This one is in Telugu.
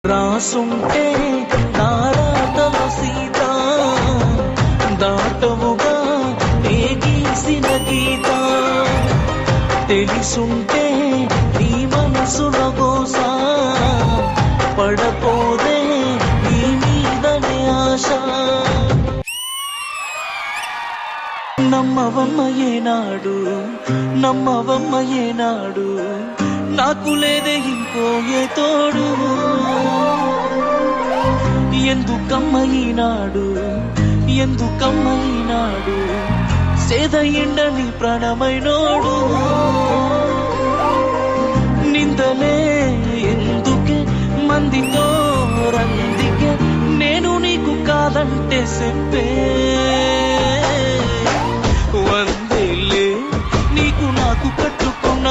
రాసుంటే నారాతలో సీత దాటవుగా ఏ గీసిన గీత తెలిసుంటే నీ మనసులో గోసా పడపోదే నీ మీదనే ఆశ నమ్మవమ్మ ఏనాడు నమ్మవమ్మ ఏనాడు నాకు లేదే ఇంకో ఏ తోడు ఎందుకమ్మ ఈనాడు ఎందుకమ్మ ఈనాడు సేద ఎండని ప్రాణమైనోడు నిందలే ఎందుకే మందితో రందికే నేను నీకు కాదంటే చెప్పే వందేలే నీకు నాకు కట్టుకున్న